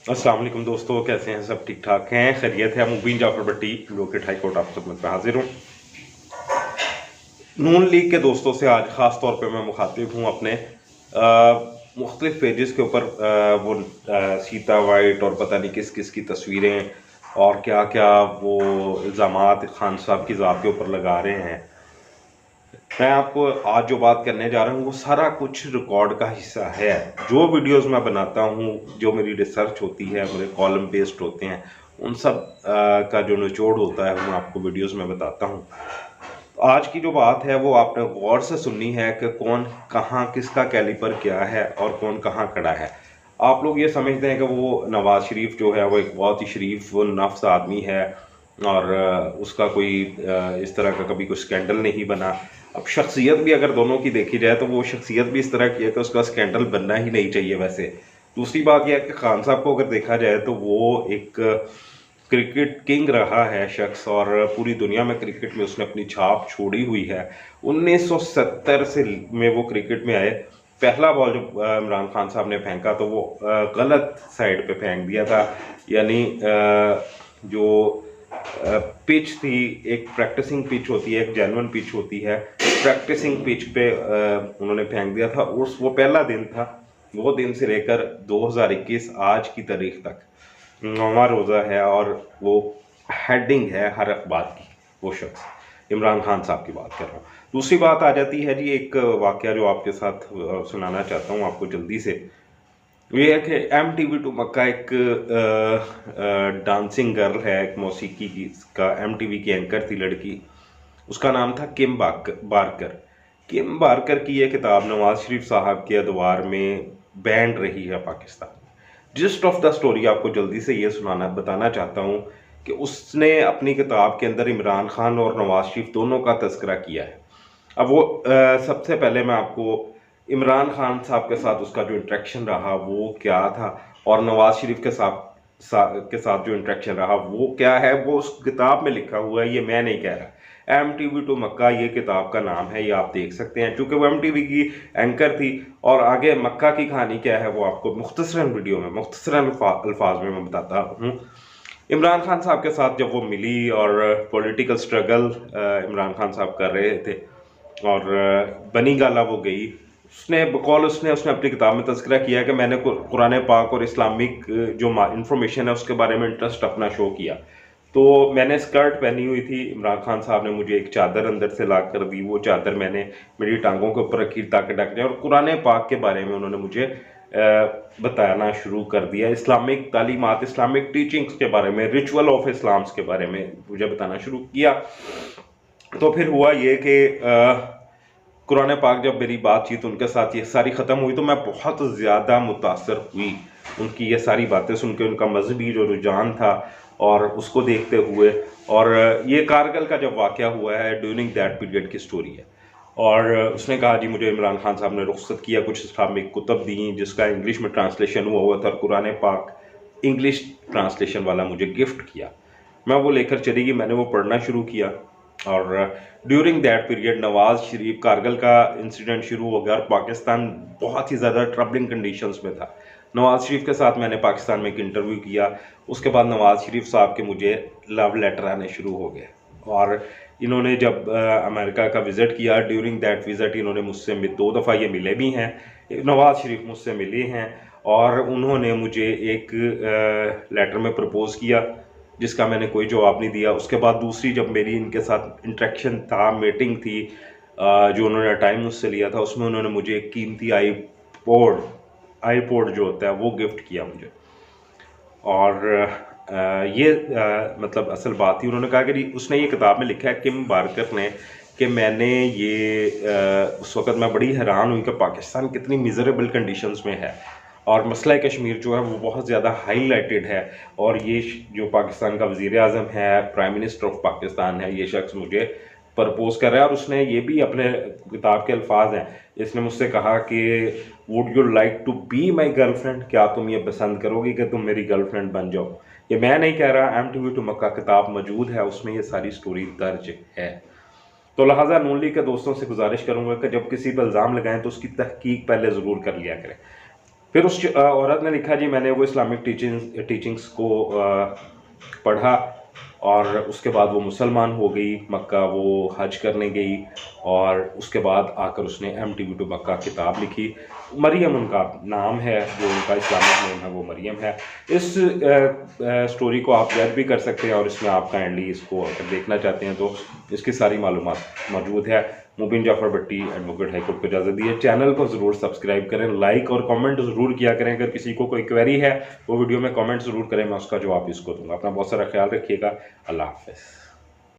अस्सलाम वालेकुम दोस्तों, कैसे हैं? सब ठीक ठाक हैं, खैरियत है। मुबीन जाफर भट्टी, एडवोकेट हाई कोर्ट, आप खिदमत में हाजिर हूँ। नून लीग के दोस्तों से आज ख़ास तौर पे मैं मुखातिब हूँ अपने मुख्तलिफ पेजेस के ऊपर। वो सीता वाइट और पता नहीं किस किस की तस्वीरें और क्या क्या वो इल्ज़ामात खान साहब की ज़ात के ऊपर लगा रहे हैं। मैं आपको आज जो बात करने जा रहा हूँ वो सारा कुछ रिकॉर्ड का हिस्सा है। जो वीडियोस मैं बनाता हूँ, जो मेरी रिसर्च होती है, मेरे कॉलम बेस्ड होते हैं, उन सब का जो निचोड़ होता है वो मैं आपको वीडियोस में बताता हूँ। आज की जो बात है वो आपने गौर से सुननी है कि कौन कहाँ, किसका कैलिपर क्या है और कौन कहाँ खड़ा है। आप लोग ये समझते हैं कि वो नवाज शरीफ जो है वो एक बहुत ही शरीफ वो नफ्स आदमी है और उसका कोई इस तरह का कभी कोई स्कैंडल नहीं बना। अब शख्सियत भी अगर दोनों की देखी जाए तो वो शख्सियत भी इस तरह की है कि उसका स्कैंडल बनना ही नहीं चाहिए वैसे। दूसरी बात यह है कि खान साहब को अगर देखा जाए तो वो एक क्रिकेट किंग रहा है शख्स, और पूरी दुनिया में क्रिकेट में उसने अपनी छाप छोड़ी हुई है। 1970 से में वो क्रिकेट में आए। पहला बॉल जब इमरान खान साहब ने फेंका तो वो गलत साइड पे फेंक दिया था। यानी जो पिच थी, एक प्रैक्टिसिंग पिच होती है, एक जेन्युइन पिच होती है, प्रैक्टिसिंग पिच पे उन्होंने फेंक दिया था। उस वो पहला दिन था। वो दिन से लेकर 2021 आज की तारीख तक 9वां रोज़ा है और वो हेडिंग है हर अखबार की वो शख्स। इमरान खान साहब की बात कर रहा हूँ। दूसरी बात आ जाती है जी, एक वाकया जो आपके साथ सुनाना चाहता हूँ आपको जल्दी से। ये है कि MTV टू मक्का एक डांसिंग गर्ल है, एक मौसीकी की का MTV की एंकर थी लड़की। उसका नाम था किम बारकर। किम बारकर की ये किताब नवाज शरीफ साहब के अदवार में बैंड रही है Pakistan. Gist of the story आपको जल्दी से ये सुनाना बताना चाहता हूँ कि उसने अपनी किताब के अंदर इमरान खान और नवाज शरीफ दोनों का तस्करा किया है। अब वो सबसे पहले मैं आपको इमरान खान साहब के साथ उसका जो इंटरेक्शन रहा वो क्या था, और नवाज शरीफ के साथ जो इंटरेक्शन रहा वो क्या है, वो उस किताब में लिखा हुआ है, ये मैं नहीं कह रहा। MTV टू मक्का ये किताब का नाम है, ये आप देख सकते हैं। चूंकि वो MTV की एंकर थी और आगे मक्का की कहानी क्या है वो आपको मुख्तसरन वीडियो में मुख्तसरन अल्फाज में मैं बताता हूँ। इमरान खान साहब के साथ जब वो मिली और पॉलिटिकल स्ट्रगल इमरान खान साहब कर रहे थे और बनी गाला वो गई। उसने बकौल उसने उसने अपनी किताब में तज़किरा किया कि मैंने कुरान पाक और इस्लामिक जो इंफॉर्मेशन है उसके बारे में इंटरेस्ट अपना शो किया। तो मैंने स्कर्ट पहनी हुई थी, इमरान खान साहब ने मुझे एक चादर अंदर से ला कर दी। वो चादर मैंने मेरी टांगों के ऊपर रखी ताकि ढक जाए, और कुरान पाक के बारे में उन्होंने मुझे बताना शुरू कर दिया। इस्लामिक तालीमात, इस्लामिक टीचिंग्स के बारे में, रिचुअल ऑफ इस्लाम्स के बारे में मुझे बताना शुरू किया। तो फिर हुआ ये कि कुरान पाक जब मेरी बातचीत उनके साथ ये सारी ख़त्म हुई तो मैं बहुत ज़्यादा मुतासर हुई उनकी ये सारी बातें सुन के, उनका मजहबी जो रुझान था और उसको देखते हुए। और ये कारगिल का जब वाक़या हुआ है, ड्यूरिंग दैट पीरियड की स्टोरी है। और उसने कहा जी मुझे इमरान खान साहब ने रुख्सत किया, कुछ इस्लामिक कुतब दी जिसका इंग्लिश में ट्रांसलेशन हुआ था, और कुरान पाक इंग्लिश ट्रांसलेशन वाला मुझे गिफ्ट किया। मैं वो लेकर चली गई, मैंने वो पढ़ना शुरू किया। और during that period Nawaz Sharif, Kargil का इंसिडेंट शुरू हो गया और पाकिस्तान बहुत ही ज़्यादा ट्रबलिंग कंडीशंस में था। नवाज शरीफ के साथ मैंने पाकिस्तान में एक इंटरव्यू किया। उसके बाद नवाज शरीफ साहब के मुझे लव लेटर आने शुरू हो गए, और इन्होंने जब अमेरिका का विज़िट किया, ड्यूरिंग दैट विज़िट इन्होंने मुझसे 2 दफ़ा ये मिले भी हैं। नवाज शरीफ मुझसे मिले हैं और उन्होंने मुझे एक लेटर में प्रपोज़ किया जिसका मैंने कोई जवाब नहीं दिया। उसके बाद दूसरी जब मेरी इनके साथ इंटरेक्शन था, मीटिंग थी, जो उन्होंने टाइम मुझसे लिया था, उसमें उन्होंने मुझे एक कीमती आईपोड जो होता है वो गिफ्ट किया मुझे। और ये मतलब असल बात थी। उन्होंने कहा कि उसने ये किताब में लिखा है किम बारकर ने कि मैंने ये उस वक़्त मैं बड़ी हैरान हुई कि पाकिस्तान कितनी मिज़रेबल कंडीशंस में है और मसला कश्मीर जो है वो बहुत ज़्यादा हाईलाइटेड है। और ये जो पाकिस्तान का वज़ीर आज़म है, प्राइम मिनिस्टर ऑफ पाकिस्तान है, ये शख्स मुझे प्रपोज कर रहा है। और उसने ये भी अपने किताब के अल्फाज हैं, इसने मुझसे कहा कि would you like to be my girlfriend, क्या तुम ये पसंद करोगी कि तुम मेरी गर्लफ्रेंड बन जाओ। ये मैं नहीं कह रहा, MTV टू मक्का किताब मौजूद है, उसमें ये सारी स्टोरी दर्ज है। तो लिहाजा नून के दोस्तों से गुजारिश करूंगा कि जब किसी पर इल्ज़ाम लगाएं तो उसकी तहकीक पहले ज़रूर कर लिया करें। फिर उस औरत ने लिखा जी मैंने वो इस्लामिक टीचिंग्स को पढ़ा और उसके बाद वो मुसलमान हो गई, मक्का वो हज करने गई और उसके बाद आकर उसने MTV टू मक्का किताब लिखी। मरियम उनका नाम है, जो उनका इस्लामिक नेम है वो मरियम है। इस स्टोरी को आप जज भी कर सकते हैं और इसमें आप काइंडली इसको अगर देखना चाहते हैं तो इसकी सारी मालूमात मौजूद है। मुबीन जाफर भट्टी एडवोकेट हाईकोर्ट को इजाज़त दी है। चैनल को ज़रूर सब्सक्राइब करें, लाइक और कमेंट ज़रूर किया करें। अगर किसी को कोई क्वेरी है वो वीडियो में कमेंट ज़रूर करें, मैं उसका जवाब इसको दूंगा। अपना बहुत सारा ख्याल रखिएगा। अल्लाह हाफ़िज़।